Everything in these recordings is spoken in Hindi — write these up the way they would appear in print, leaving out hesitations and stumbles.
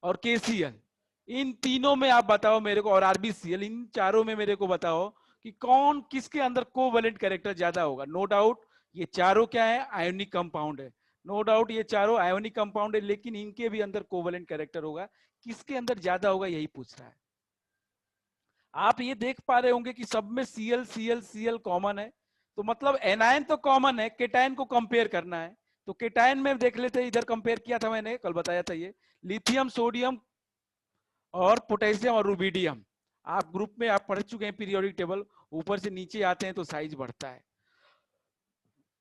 और KCl, इन तीनों में आप बताओ मेरे को, और RBCl, इन चारों में मेरे को बताओ कि कौन किसके अंदर कोवैलेंट कैरेक्टर ज्यादा होगा। नो डाउट ये चारों क्या है, आयोनिक कंपाउंड है। नो डाउट ये चारों आयोनिक कंपाउंड है, लेकिन इनके भी अंदर कोवैलेंट कैरेक्टर होगा। किसके अंदर ज्यादा होगा यही पूछ रहा है। आप ये देख पा रहे होंगे कि सब में Cl Cl Cl कॉमन है, तो मतलब एनायन तो कॉमन है, केटायन को कंपेयर करना है। तो केटायन में देख लेते हैं, इधर कंपेयर किया था मैंने, कल बताया था ये, लिथियम, सोडियम और पोटेशियम और रुबिडियम। आप ग्रुप में आप पढ़ चुके हैं पीरियोडिक टेबल, ऊपर से नीचे आते हैं तो साइज बढ़ता है।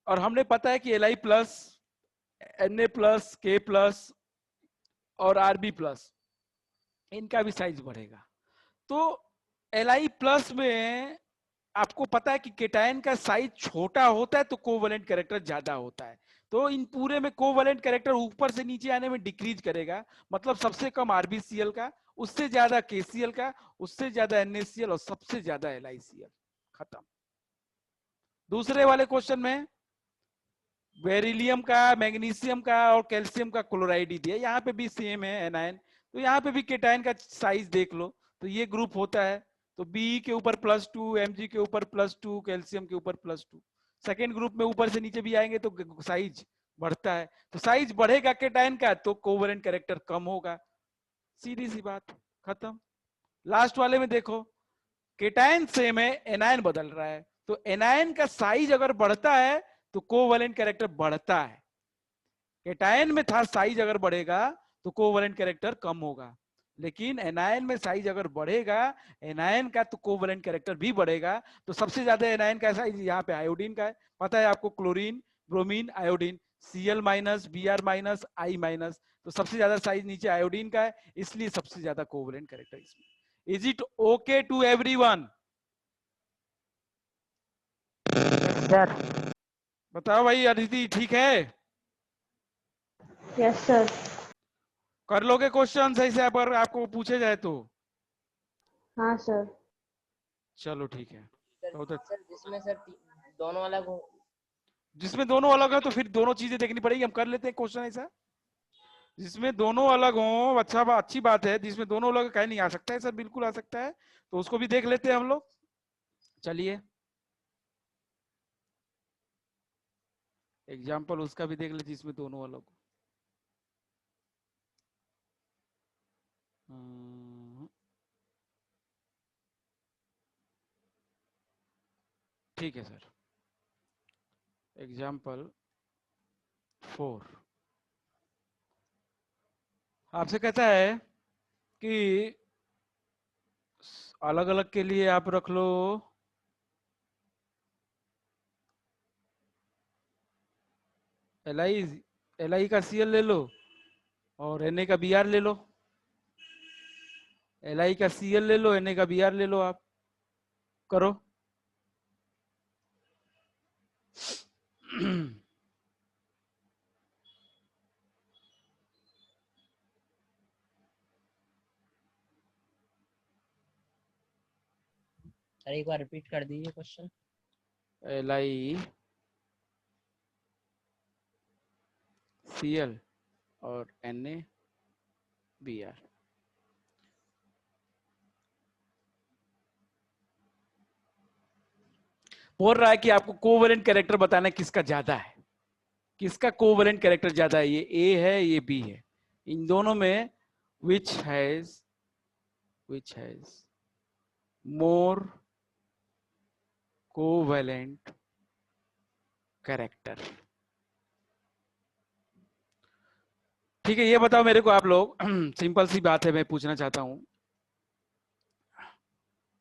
और हमने पता है कि Li plus, Na plus, K plus और Rb प्लस, इनका भी साइज बढ़ेगा। तो Li प्लस में आपको पता है कि केटायन का साइज छोटा होता है तो कोवैलेंट कैरेक्टर ज्यादा होता है। तो इन पूरे में कोवैलेंट कैरेक्टर ऊपर से नीचे आने में डिक्रीज करेगा, मतलब सबसे कम RBCl का, उससे ज्यादा KCl का, उससे ज्यादा NaCl और सबसे ज्यादा LiCl। खत्म। दूसरे वाले क्वेश्चन में बेरिलियम का, मैग्नीशियम का और कैल्शियम का क्लोराइड ही दिया, यहाँ पे भी सेम है एनायन। तो यहाँ पे भी केटायन का साइज देख लो, तो ये ग्रुप होता है, तो बी के ऊपर +2, Mg के ऊपर +2, कैल्शियम के ऊपर +2। सेकेंड ग्रुप में ऊपर से नीचे भी आएंगे तो साइज बढ़ता है, तो साइज बढ़ेगा केटायन का तो कोवैलेंट कैरेक्टर कम होगा। सीधी सी बात, खत्म। लास्ट वाले में देखो, केटायन सेम है, एनायन बदल रहा है, तो एनायन का साइज अगर बढ़ता है तो कोवैलेंट कैरेक्टर बढ़ता है। केटायन में था साइज अगर बढ़ेगा तो कोवैलेंट कैरेक्टर कम होगा, लेकिन एनायन में साइज अगर बढ़ेगा एनायन का तो कोवैलेंट कैरेक्टर भी बढ़ेगा। तो सबसे ज्यादा एनायन का साइज यहाँ पे आयोडीन का है, पता है आपको, chlorine, bromine, iodine, Cl-, Br-, I-। तो सबसे ज्यादा साइज नीचे आयोडीन का है, इसलिए सबसे ज्यादा कोवैलेंट कैरेक्टर इसमें। Is it okay to everyone? Sir. बताओ भाई अदिति, ठीक है? Yes sir. कर लोगे क्वेश्चन सही से अगर आपको पूछे जाए तो? हाँ सर। चलो ठीक है। तो सर जिसमें सर दोनों अलग हो, जिसमें दोनों अलग है तो फिर दोनों चीजें देखनी पड़ेगी। हम कर लेते हैं क्वेश्चन ऐसा जिसमें दोनों अलग हो। अच्छी बात है, जिसमें दोनों अलग कहीं नहीं आ सकता है सर, बिल्कुल आ सकता है, तो उसको भी देख लेते हैं हम लोग। चलिए एग्जाम्पल उसका भी देख लेते जिसमें दोनों अलग हो। ठीक है सर, एग्जाम्पल 4 आपसे कहता है कि अलग अलग के लिए आप रख लो Li का Cl ले लो और Na का Br ले लो। Li का Cl ले लो, Na का Br ले लो, आप करो। सर एक बार रिपीट कर दीजिए क्वेश्चन। Li Cl और Na Br। बोल रहा है कि आपको कोवैलेंट कैरेक्टर बताना है किसका ज्यादा है, किसका कोवैलेंट कैरेक्टर ज्यादा है। ये A है, ये B है, इन दोनों में which has more covalent character। ठीक है, ये बताओ मेरे को आप लोग, सिंपल सी बात है, मैं पूछना चाहता हूं,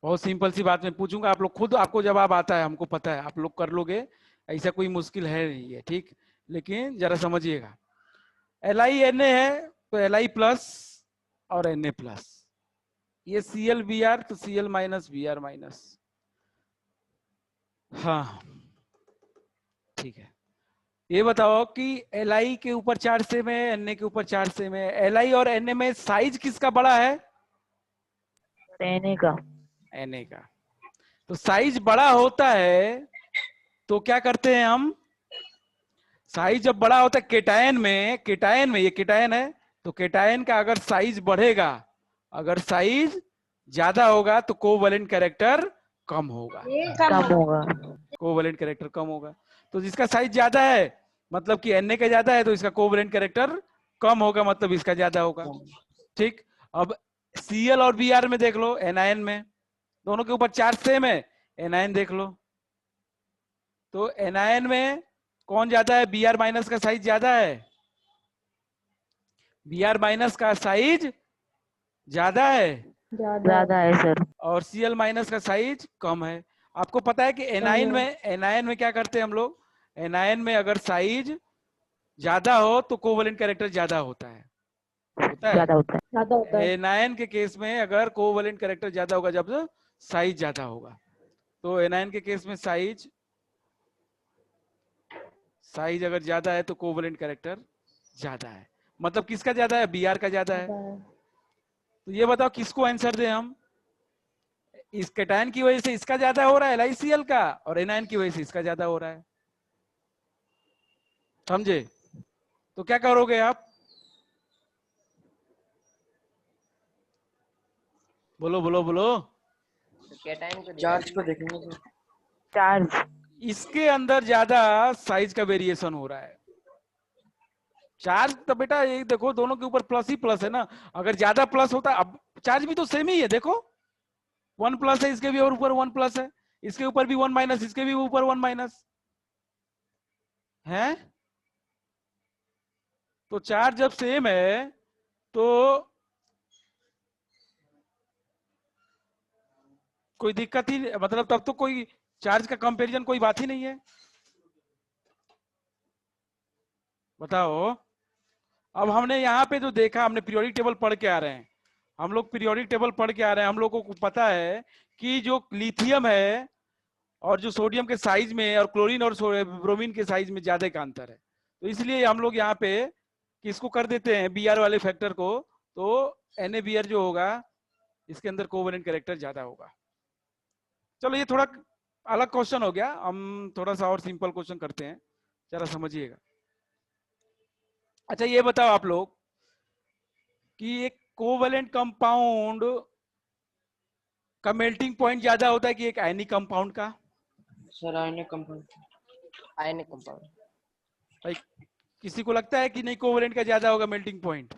बहुत सिंपल सी बात मैं पूछूंगा, आप लोग खुद, आपको जवाब आता है, हमको पता है आप लोग कर लोगे, ऐसा कोई मुश्किल है नहीं है, ठीक। लेकिन जरा समझिएगा, Li Na है तो Li प्लस और Na प्लस, ये Cl Br तो Cl माइनस Br माइनस। हाँ ठीक है, ये बताओ कि Li के ऊपर 4 सेम है, Na के ऊपर 4 सेम है, Li और Na में साइज किसका बड़ा है? Na का। Na का। तो साइज बड़ा होता है तो क्या करते हैं हम, साइज जब बड़ा होता है केटायन में, ये केटायन है, तो केटायन का अगर साइज बढ़ेगा, अगर साइज ज्यादा होगा तो कोवैलेंट कैरेक्टर कम होगा, कम होगा। कोवैलेंट कैरेक्टर कम होगा। तो जिसका साइज ज्यादा है मतलब कि Na का ज्यादा है तो इसका कोवैलेंट कैरेक्टर कम होगा, मतलब इसका ज्यादा होगा। ठीक, अब Cl और Br में देख लो, एनायन में दोनों के ऊपर चार्ज सेम है, एनायन देख लो। तो एनायन में कौन ज्यादा है? Br माइनस का साइज ज्यादा है, Br माइनस का साइज ज्यादा है ज्यादा है सर। और Cl माइनस का साइज कम है। आपको पता है कि एनायन में क्या करते हैं हम लोग? एनायन में अगर साइज ज्यादा हो तो कोवैलेंट कैरेक्टर ज्यादा होता है, होता ज्यादा होता है। एनायन के केस में अगर कोवैलेंट कैरेक्टर ज्यादा होगा जब साइज ज्यादा होगा। तो एनायन के केस में साइज अगर ज्यादा है तो कोवैलेंट कैरेक्टर ज्यादा है। मतलब किसका ज्यादा है? Br का ज्यादा है। तो ये बताओ किसको आंसर दें हम? इस केटायन की वजह से इसका ज्यादा हो रहा है LiCl का, और एनायन की वजह से इसका ज्यादा हो रहा है, समझे? तो क्या करोगे आप? बोलो बोलो बोलो। तो केटायन को चार्ज को देखेंगे सर। चार्ज। इसके अंदर ज्यादा साइज का वेरिएशन हो रहा है। चार्ज तो बेटा ये देखो दोनों के ऊपर प्लस ही प्लस है ना, अगर ज्यादा प्लस होता, अब चार्ज भी तो सेम ही है, देखो 1 प्लस है, इसके भी और ऊपर 1 प्लस है, इसके ऊपर भी 1 माइनस, इसके भी ऊपर 1 माइनस है। तो चार्ज जब सेम है तो कोई दिक्कत ही, मतलब तब तो कोई चार्ज का कंपैरिजन कोई बात ही नहीं है। बताओ, अब हमने यहाँ पे जो देखा, हमने पीरियोडिक टेबल पढ़ के आ रहे हैं, हम लोग पीरियोडिक टेबल पढ़ के आ रहे हैं, हम लोगों को पता है कि जो लिथियम है और जो सोडियम के साइज में और क्लोरीन और ब्रोमीन के साइज में ज्यादा का अंतर है। तो इसलिए हम लोग यहाँ पे किसको कर देते हैं? Br वाले फैक्टर को। तो NaBr जो होगा इसके अंदर कोवैलेंट कैरेक्टर ज्यादा होगा। चलो ये थोड़ा अलग क्वेश्चन हो गया, हम थोड़ा सा और सिंपल क्वेश्चन करते हैं, जरा समझिएगा। अच्छा ये बताओ आप लोग कि एक कोवैलेंट कंपाउंड का मेल्टिंग पॉइंट ज्यादा होता है कि एक आयनिक कंपाउंड का? Sir ionic compound. Ionic compound. भाई किसी को लगता है कि नहीं कोवैलेंट का ज्यादा होगा मेल्टिंग पॉइंट?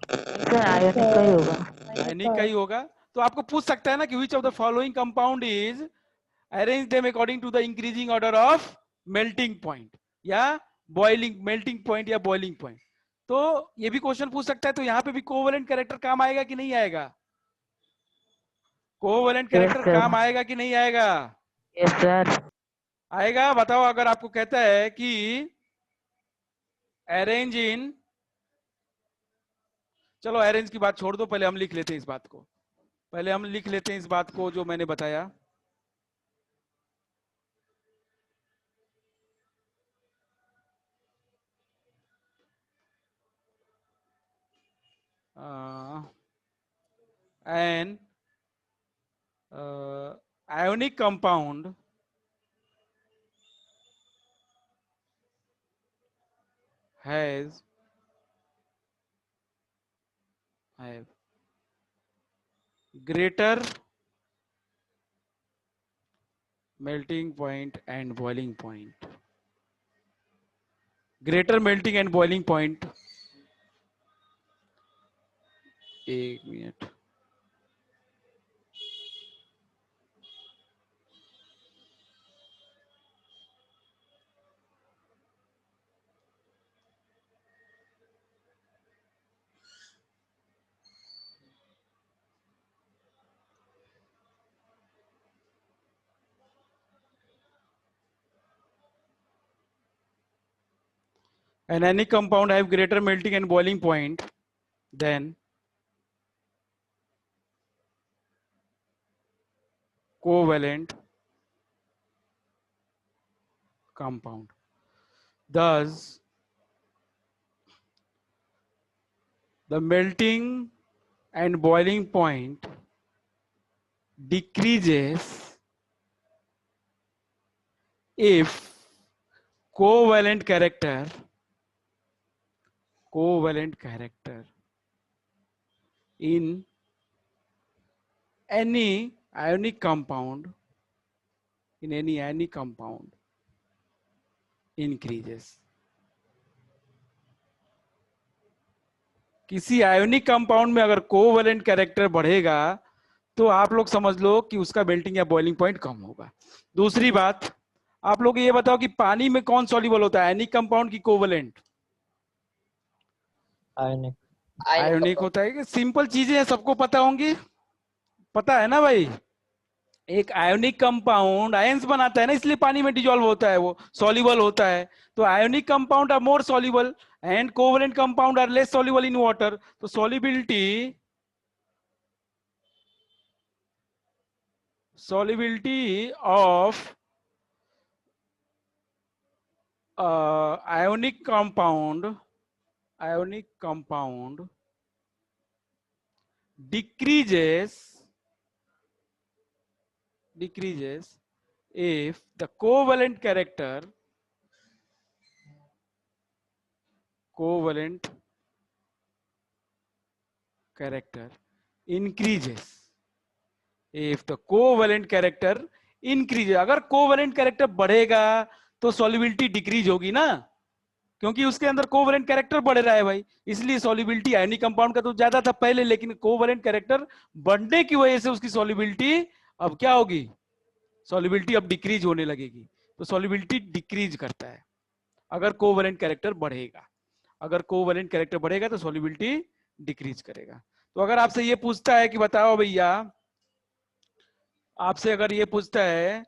सर आयोनिक का ही होगा। आयनिक का ही होगा। तो आपको पूछ सकता है ना कि which of the following compound is arrange them according to the increasing order of melting point या बॉइलिंग, मेल्टिंग पॉइंट या बॉइलिंग पॉइंट। तो ये भी क्वेश्चन पूछ सकता है, तो यहाँ पे भी कोवैलेंट कैरेक्टर काम आएगा कि नहीं आएगा? Covalent yes character sir. काम आएगा कि नहीं आएगा? Yes sir. आएगा। बताओ, अगर आपको कहता है कि अरेंज इन, चलो अरेंज की बात छोड़ दो, पहले हम लिख लेते हैं इस बात को, पहले हम लिख लेते हैं इस बात को जो मैंने बताया। an ionic compound has have greater melting point and boiling point, greater melting and boiling point। एक minute, an ionic compound have greater melting and boiling point than covalent compound. Thus, the melting and boiling point decreases if covalent character covalent character in any ionic compound increases. किसी आयोनिक कंपाउंड में अगर कोवेलेंट कैरेक्टर बढ़ेगा तो आप लोग समझ लो कि उसका मेल्टिंग या बॉइलिंग पॉइंट कम होगा। दूसरी बात, आप लोग ये बताओ कि पानी में कौन सॉल्युबल होता है, आयोनिक कंपाउंड की कोवेलेंट? आयनिक। आयोनिक होता है। कि सिंपल चीजें हैं, सबको पता होंगी, पता है ना भाई। एक आयोनिक कंपाउंड आयंस बनाता है ना, इसलिए पानी में डिजोल्व होता है, वो सॉल्युबल होता है। तो ionic compound are more soluble and covalent compound are less soluble in water. तो solubility of ionic compound decreases if the covalent character increases। if the covalent character increases, अगर कोवेलेंट कैरेक्टर बढ़ेगा तो सॉल्युबिलिटी डिक्रीज होगी ना, क्योंकि उसके अंदर कोवेलेंट कैरेक्टर बढ़ रहा है भाई, इसलिए सॉल्युबिलिटी आयोनिक कंपाउंड का तो ज्यादा था पहले, लेकिन कोवेलेंट कैरेक्टर बढ़ने की वजह से उसकी सॉल्युबिलिटी अब क्या होगी, सॉल्युबिलिटी अब डिक्रीज होने लगेगी। तो सॉल्युबिलिटी डिक्रीज करता है अगर कोवेलेंट कैरेक्टर बढ़ेगा, अगर कोवेलेंट कैरेक्टर बढ़ेगा तो सॉल्युबिलिटी डिक्रीज करेगा। तो अगर आपसे ये पूछता है कि बताओ भैया, आपसे अगर ये पूछता है,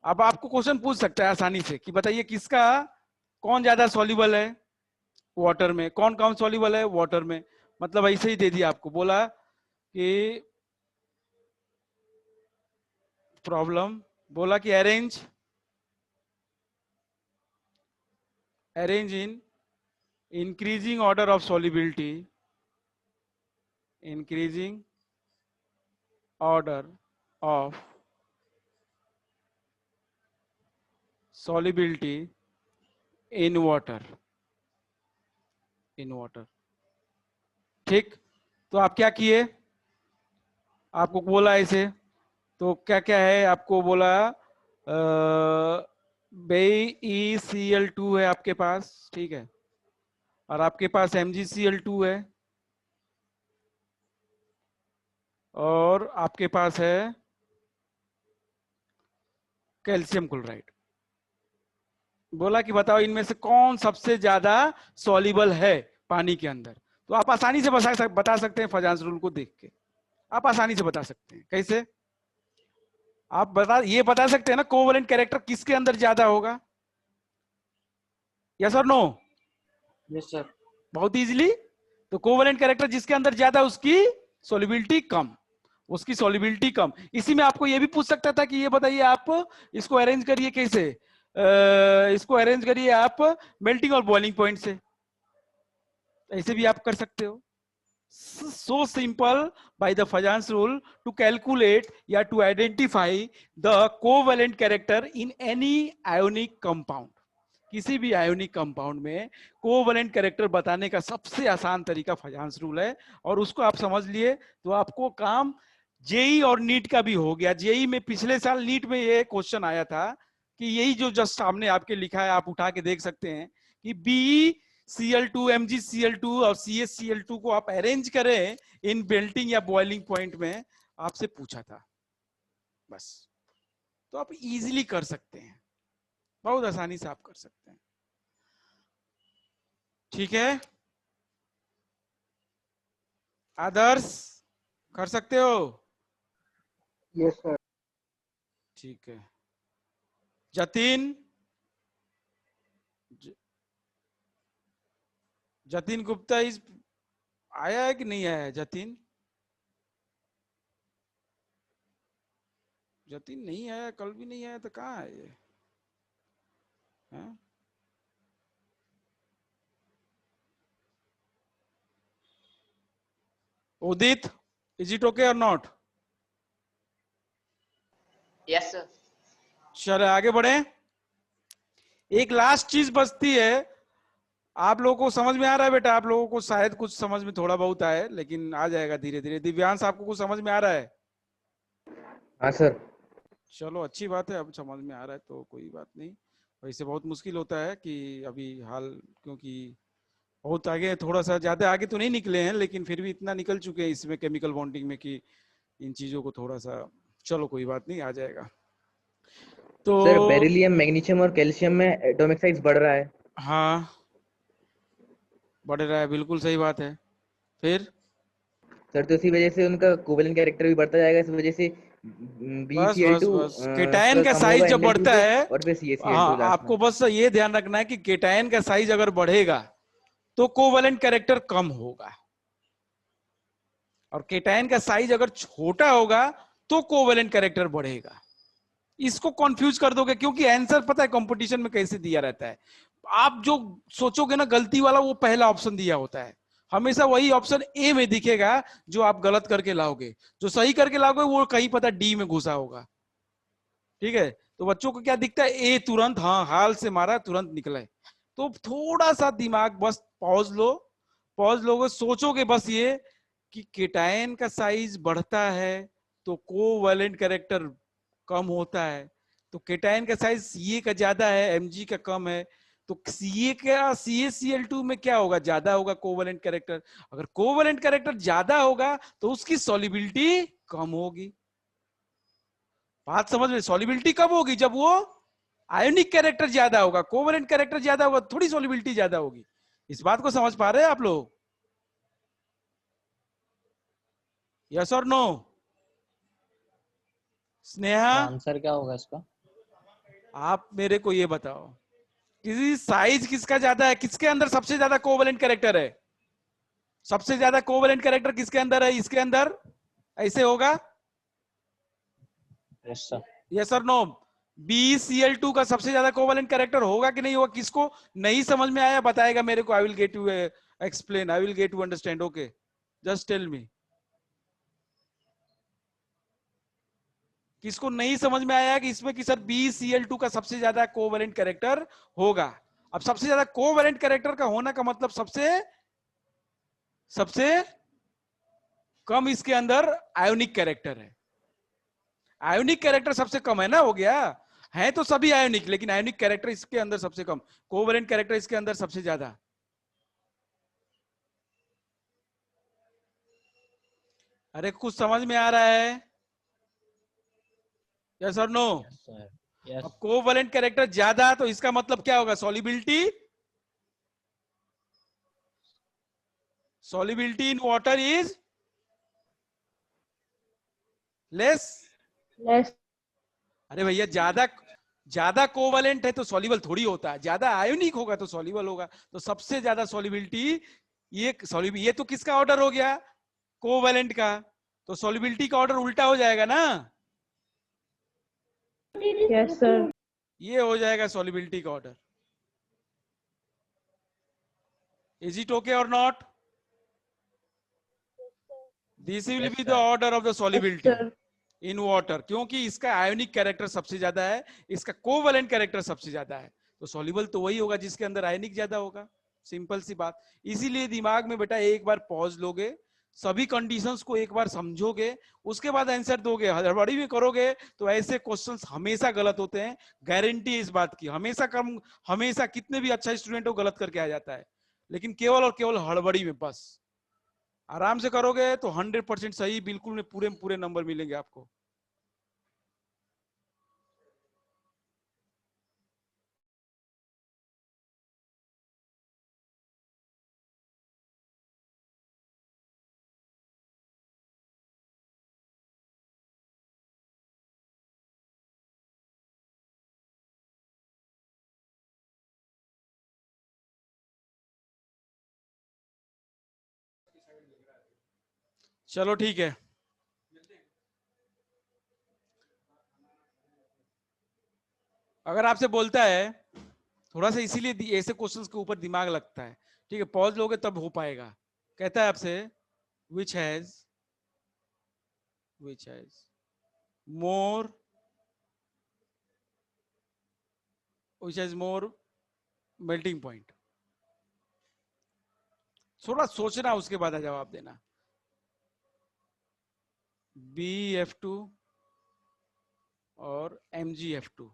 अब आपको क्वेश्चन पूछ सकता है आसानी से कि बताइए किसका कौन ज्यादा सॉल्युबल है वाटर में, कौन कम सॉल्युबल है वाटर में, मतलब ऐसे ही दे दिया आपको, बोला कि प्रॉब्लम, बोला कि arrange in increasing order of solubility, increasing order of solubility in water, ठीक। तो आप क्या किए, आपको बोला ऐसे, तो क्या क्या है आपको बोला, BeCl2 है आपके पास, ठीक है, और आपके पास MgCl2 है, और आपके पास है कैल्शियम क्लोराइड। बोला कि बताओ इनमें से कौन सबसे ज्यादा सॉल्युबल है पानी के अंदर। तो आप आसानी से बता सकते हैं, फजांस रूल को देख के आप आसानी से बता सकते हैं। कैसे आप ये बता सकते हैं ना, कोवेलेंट कैरेक्टर किसके अंदर ज्यादा होगा, यस और नो? Yes sir. बहुत इजीली। तो कोवेलेंट कैरेक्टर जिसके अंदर ज्यादा उसकी सॉल्युबिलिटी कम, उसकी सॉल्युबिलिटी कम। इसी में आपको ये भी पूछ सकता था कि ये बताइए आप इसको अरेंज करिए कैसे, इसको अरेंज करिए आप मेल्टिंग और बॉइलिंग पॉइंट से, ऐसे भी आप कर सकते हो। so simple by the Fajans rule to calculate या to identify the covalent character in any ionic compound। किसी भी आयोनिक कंपाउंड में कोवेलेंट कैरेक्टर बताने का सबसे आसान तरीका फजांस रूल है, और उसको आप समझ लिए तो आपको काम जेई और नीट का भी हो गया। जेई में पिछले साल नीट में ये क्वेश्चन आया था कि यही जो जस्ट सामने आपके लिखा है, आप उठा के देख सकते हैं कि BeCl2 MgCl2 और CaCl2 को आप अरेंज करें इन मेल्टिंग या बॉइलिंग पॉइंट में, आपसे पूछा था बस। तो आप इजीली कर सकते हैं, बहुत आसानी से आप कर सकते हैं, ठीक है। आदर्श कर सकते हो? Yes sir. ठीक है। जतिन, जतिन गुप्ता इस आया है कि नहीं आया है? जतिन नहीं आया, कल भी नहीं आया, तो कहाँ है ये? उदित, इज इट ओके और नॉट? Yes sir. चले आगे बढ़े। एक लास्ट चीज बचती है, आप लोगों को समझ में आ रहा है बेटा? आप लोगों को शायद कुछ समझ में थोड़ा बहुत आए, लेकिन आ जाएगा धीरे धीरे। दिव्यांश, आपको कुछ समझ में आ रहा है? हाँ सर। चलो अच्छी बात है, अब समझ में आ रहा है तो कोई बात नहीं। वैसे बहुत मुश्किल होता है कि अभी हाल, क्योंकि बहुत आगे, थोड़ा सा ज्यादा आगे तो नहीं निकले हैं, लेकिन फिर भी इतना निकल चुके हैं इसमें केमिकल बॉन्डिंग में कि इन चीजों को थोड़ा सा, चलो कोई बात नहीं, आ जाएगा। तो सर बेरिलियम, मैग्नीशियम और कैल्शियम में एटॉमिक साइज बढ़ रहा है। हाँ, बढ़ रहा है, बिल्कुल सही बात है। फिर सर तो इसी वजह से उनका कोवेलेंट कैरेक्टर भी बढ़ता जाएगा, इस वजह से बस बस BCl2 बस, केटायन का कम साइज होगा जब Nl2 बढ़ता से, है, और फिर CaCl2 हाँ, लास्ट में। आपको बस ये ध्यान रखना है कि केटायन का साइज अगर बढ़ेगा तो कोवेलेंट कैरेक्टर कम होगा, और केटायन का साइज अगर छोटा होगा तो कोवेलेंट कैरेक्टर बढ़ेगा। इसको कंफ्यूज कर दोगे, क्योंकि आंसर पता है कंपटीशन में कैसे दिया रहता है। आप जो सोचोगे ना गलती वाला, वो पहला ऑप्शन दिया होता है, हमेशा वही ऑप्शन ए में दिखेगा जो आप गलत करके लाओगे। जो सही करके लाओगे वो कहीं पता डी में घुसा होगा। ठीक है, तो बच्चों को क्या दिखता है? ए तुरंत, हाँ, हाल से मारा तुरंत निकला है। तो थोड़ा सा दिमाग बस पॉज लो, पॉज लोगे, सोचोगे बस ये कि केटायन का साइज बढ़ता है तो कोवैलेंट कैरेक्टर कम होता है, तो केटायन का साइज Ca का ज्यादा है, Mg का कम है, तो Ca का CaCl2 में क्या होगा? ज्यादा होगा कोवैलेंट कैरेक्टर। अगर कोवैलेंट कैरेक्टर ज्यादा होगा तो उसकी सॉल्युबिलिटी कम होगी। बात समझ में? सॉल्युबिलिटी कब होगी? जब वो आयोनिक कैरेक्टर ज्यादा होगा। कोवैलेंट कैरेक्टर ज्यादा होगा, थोड़ी सॉल्युबिलिटी ज्यादा होगी। इस बात को समझ पा रहे हैं आप लोग? यस और नो? स्नेहा, आंसर क्या होगा इसका? आप मेरे को ये बताओ, किसी साइज किसका ज्यादा है? किसके अंदर सबसे ज्यादा कोवैलेंट कैरेक्टर है? सबसे ज्यादा कोवैलेंट कैरेक्टर किसके अंदर है? इसके अंदर ऐसे होगा? Yes sir. यस और नो? BCl2 का सबसे ज्यादा कोवैलेंट कैरेक्टर होगा कि नहीं होगा? किसको नहीं समझ में आया बताएगा मेरे को। I will get you explain, I will get you understand. Okay, just tell me, किसको नहीं समझ में आया कि इसमें कि सर BCl2 का सबसे ज्यादा कोवैलेंट कैरेक्टर होगा? अब सबसे ज्यादा कोवैलेंट कैरेक्टर का होना का मतलब सबसे सबसे कम इसके अंदर आयोनिक कैरेक्टर है। आयोनिक कैरेक्टर सबसे कम है ना, हो गया। है तो सभी आयोनिक, लेकिन आयोनिक कैरेक्टर इसके अंदर सबसे कम, कोवैलेंट कैरेक्टर इसके अंदर सबसे ज्यादा। अरे कुछ समझ में आ रहा है? यस और नो? Yes sir. यस। अब कोवैलेंट कैरेक्टर ज्यादा तो इसका मतलब क्या होगा? Solubility, solubility in water is less। Less. अरे भैया, ज्यादा ज्यादा कोवैलेंट है तो सॉल्युबल थोड़ी होता है, ज्यादा आयोनिक होगा तो सॉल्युबल होगा। तो सबसे ज्यादा सॉल्युबिलिटी, ये तो किसका ऑर्डर हो गया? कोवैलेंट का। तो सॉल्युबिलिटी का ऑर्डर उल्टा हो जाएगा ना, यस सर। ये हो जाएगा सॉल्युबिलिटी का ऑर्डर। इज इट ओके और not? This will yes be the sir. Order of the yes solubility sir. In water, क्योंकि इसका आयोनिक कैरेक्टर सबसे ज्यादा है, इसका कोवैलेंट कैरेक्टर सबसे ज्यादा है, तो सॉल्युबल तो वही होगा जिसके अंदर आयनिक ज्यादा होगा। सिंपल सी बात। इसीलिए दिमाग में बेटा एक बार पॉज लोगे, सभी कंडीशंस को एक बार समझोगे, उसके बाद आंसर दोगे। हड़बड़ी में करोगे तो ऐसे क्वेश्चंस हमेशा गलत होते हैं, गारंटी है इस बात की। हमेशा कम, हमेशा कितने भी अच्छा स्टूडेंट हो गलत करके आ जाता है, लेकिन केवल और केवल हड़बड़ी में। बस आराम से करोगे तो 100% सही, बिल्कुल में पूरे पूरे नंबर मिलेंगे आपको। चलो ठीक है, अगर आपसे बोलता है थोड़ा सा, इसीलिए ऐसे क्वेश्चंस के ऊपर दिमाग लगता है। ठीक है, पॉज लोगे तब हो पाएगा। कहता है आपसे which has more which has more melting point, थोड़ा सोचना, उसके बाद जवाब देना। BF2 और MgF2।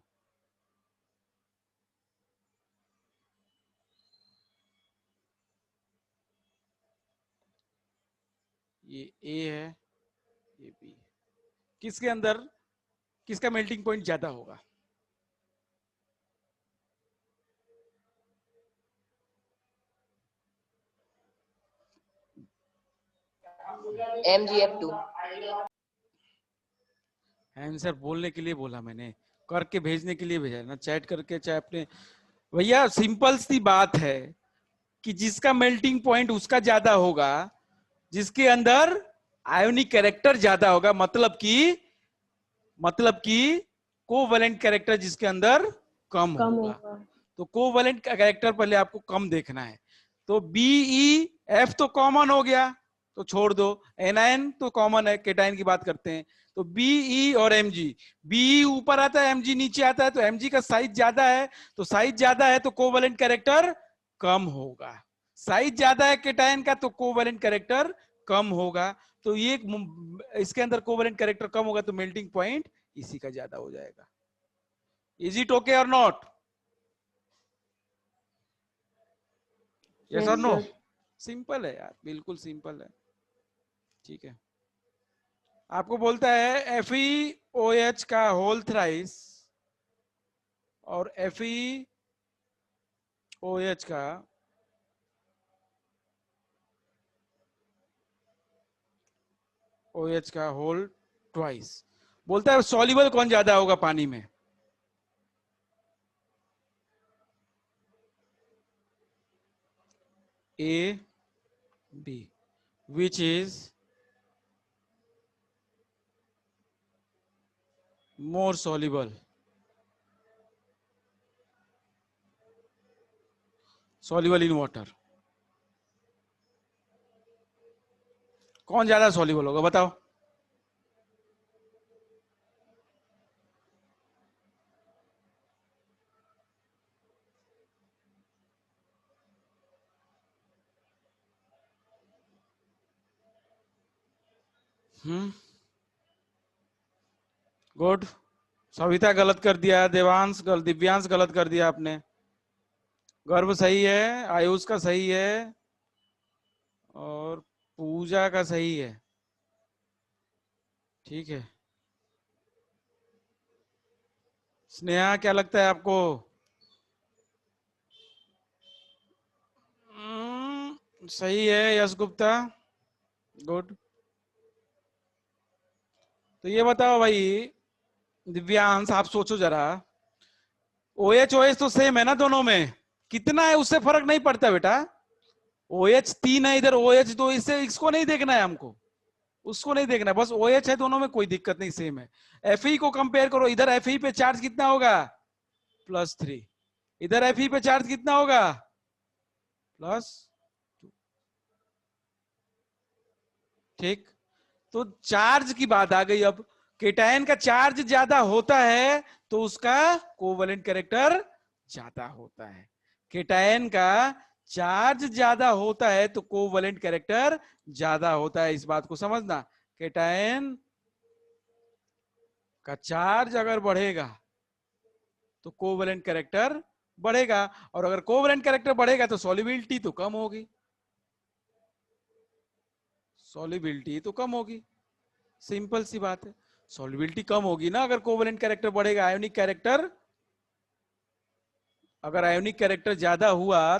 ये A है, ये B। किसके अंदर किसका मेल्टिंग पॉइंट ज्यादा होगा? MgF2। आंसर बोलने के लिए बोला मैंने, करके भेजने के लिए भेजा ना, चैट करके चाहे अपने। भैया सिंपल सी बात है कि जिसका मेल्टिंग पॉइंट उसका ज्यादा होगा, जिसके अंदर आयोनिक कैरेक्टर ज्यादा होगा, मतलब कि कोवैलेंट कैरेक्टर जिसके अंदर कम कम होगा। होगा। तो कोवैलेंट कैरेक्टर पहले आपको कम देखना है। तो BeF तो कॉमन हो गया, तो छोड़ दो। एनायन तो कॉमन है, केटाइन की बात करते हैं। तो Be और Mg, Be ऊपर आता है, Mg नीचे आता है, तो Mg का साइज ज्यादा है। तो साइज ज्यादा है तो कोवैलेंट कैरेक्टर कम होगा। साइज ज्यादा है केटाइन का तो कोवैलेंट कैरेक्टर कम होगा। तो ये इसके अंदर कोवैलेंट कैरेक्टर कम होगा तो मेल्टिंग पॉइंट इसी का ज्यादा हो जाएगा। इज इट ओके और नॉट? यस और Yes, नो? sir. सिंपल है यार, बिल्कुल सिंपल है। ठीक है, आपको बोलता है FeOH का होल थ्राइस और FeOH का OH का होल ट्वाइस। बोलता है सॉल्युबल कौन ज्यादा होगा पानी में? A, B, which is more soluble? Soluble in water। कौन ज्यादा सॉल्युबल होगा बताओ? गुड। सविता गलत कर दिया, दिव्यांश गलत कर दिया आपने। गर्भ सही है, आयुष का सही है और पूजा का सही है। ठीक है, स्नेहा क्या लगता है आपको? सही है यश गुप्ता, गुड। तो ये बताओ भाई दिव्यांश, आप सोचो जरा, OH तो सेम है ना दोनों में, कितना है उससे फर्क नहीं पड़ता बेटा। OH 3 है इधर, OH 2, इससे इसको नहीं देखना है हमको, उसको नहीं देखना है, बस OH है दोनों में, कोई दिक्कत नहीं, सेम है। Fe को कंपेयर करो, इधर Fe पे चार्ज कितना होगा? +3। इधर Fe पे चार्ज कितना होगा? +2। ठीक, तो चार्ज की बात आ गई। अब केटायन का चार्ज ज्यादा होता है तो उसका कोवैलेंट कैरेक्टर ज्यादा होता है। केटायन का चार्ज ज्यादा होता है तो कोवैलेंट कैरेक्टर ज्यादा होता है, इस बात को समझना। केटायन का चार्ज अगर बढ़ेगा तो कोवैलेंट कैरेक्टर बढ़ेगा, और अगर कोवैलेंट कैरेक्टर बढ़ेगा तो सॉल्युबिलिटी तो कम होगी, सॉल्युबिलिटी तो कम होगी। सिंपल सी बात है, सॉल्युबिलिटी कम होगी ना अगर कोवैलेंट कैरेक्टर बढ़ेगा। आयोनिक कैरेक्टर, अगर आयोनिक कैरेक्टर ज्यादा हुआ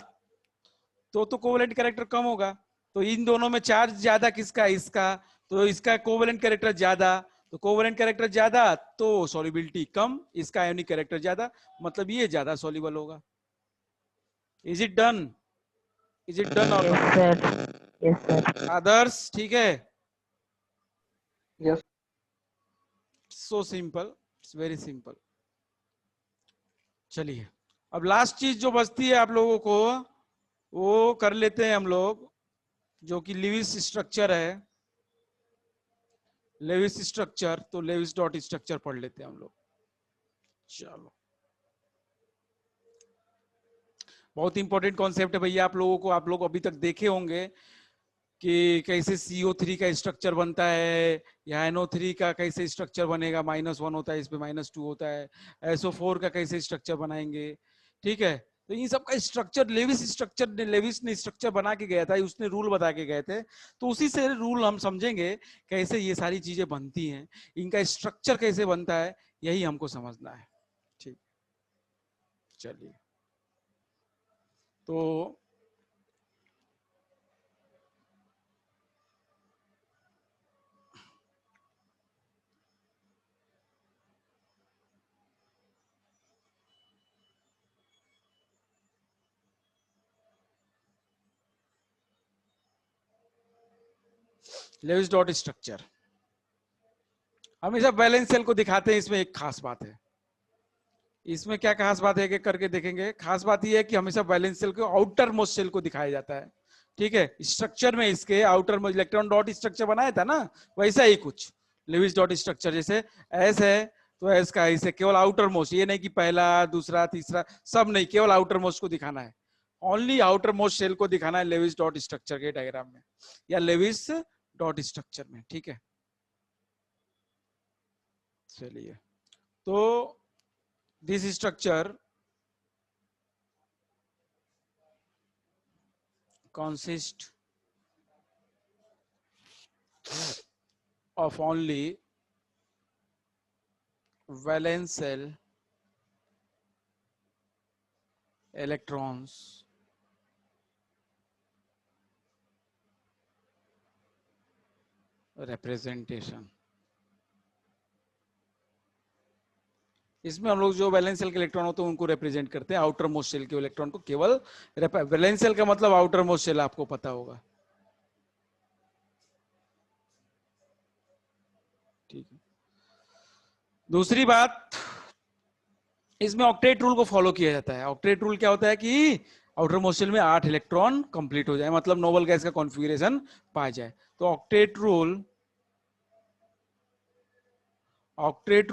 तो कोवैलेंट कैरेक्टर कम होगा। तो इन दोनों में चार्ज ज्यादा किसका? इसका। तो इसका कोवैलेंट कैरेक्टर ज्यादा, तो कोवैलेंट कैरेक्टर ज्यादा तो सॉल्युबिलिटी कम, इसका आयोनिक कैरेक्टर ज्यादा, मतलब ये ज्यादा सॉल्युबल होगा। Is it done? Is it done और Yes, sir. Yes, sir. आदर्श? ठीक है, Yes. So simple, it's very simple. चलिए, अब लास्ट चीज जो बचती है आप लोगों को वो कर लेते हैं हम लोग, जो कि लेविस स्ट्रक्चर है। लेविस स्ट्रक्चर, तो लेविस डॉट स्ट्रक्चर पढ़ लेते हैं हम लोग। चलो, बहुत इंपॉर्टेंट कॉन्सेप्ट है भैया आप लोगों को, आप लोग अभी तक देखे होंगे कि कैसे CO3 का स्ट्रक्चर बनता है, या NO3 का कैसे स्ट्रक्चर बनेगा, -1 होता है, इसमें -2 होता है, SO4 का कैसे स्ट्रक्चर बनाएंगे, ठीक है। तो इन सब का स्ट्रक्चर लेविस ने स्ट्रक्चर बना के गया था, उसने रूल बता के गए थे, तो उसी से रूल हम समझेंगे कैसे ये सारी चीजें बनती हैं, इनका स्ट्रक्चर कैसे बनता है, यही हमको समझना है। ठीक, चलिए तो लेविस डॉट स्ट्रक्चर हमेशा बैलेंस सेल को दिखाते हैं। इसमें एक खास बात है, इसमें क्या खास बात है कि करके देखेंगे। खास बात यह है कि हमेशा बैलेंस सेल को आउटर मोस्ट सेल को दिखाया जाता है, ठीक है। स्ट्रक्चर में इसके outer most electron dot structure बनाया था ना, वैसा ही कुछ लेविस डॉट स्ट्रक्चर। जैसे एस है तो एस का इसे केवल आउटर मोस्ट, ये नहीं कि पहला दूसरा तीसरा सब नहीं, केवल आउटर मोस्ट को दिखाना है, ओनली आउटर मोस्ट सेल को दिखाना है लेविस डॉट स्ट्रक्चर के डायग्राम में या लेविस डॉट स्ट्रक्चर में, ठीक है। चलिए तो this structure consist of only valence shell electrons representation। इसमें हम लोग जो वैलेंस सेल के इलेक्ट्रॉन होते हैं उनको रिप्रेजेंट करते हैं, आउटर मोस्ट सेल के इलेक्ट्रॉन को केवल। वैलेंस सेल का मतलब आउटर मोस्ट सेल, आपको पता होगा, ठीक है। दूसरी बात, इसमें ऑक्टेट रूल को फॉलो किया जाता है। ऑक्टेट रूल क्या होता है कि आउटर मोस्ट सेल में 8 इलेक्ट्रॉन कंप्लीट हो जाए, मतलब नोबल गैस का कॉन्फ़िगरेशन पाया जाए। तो ऑक्टेट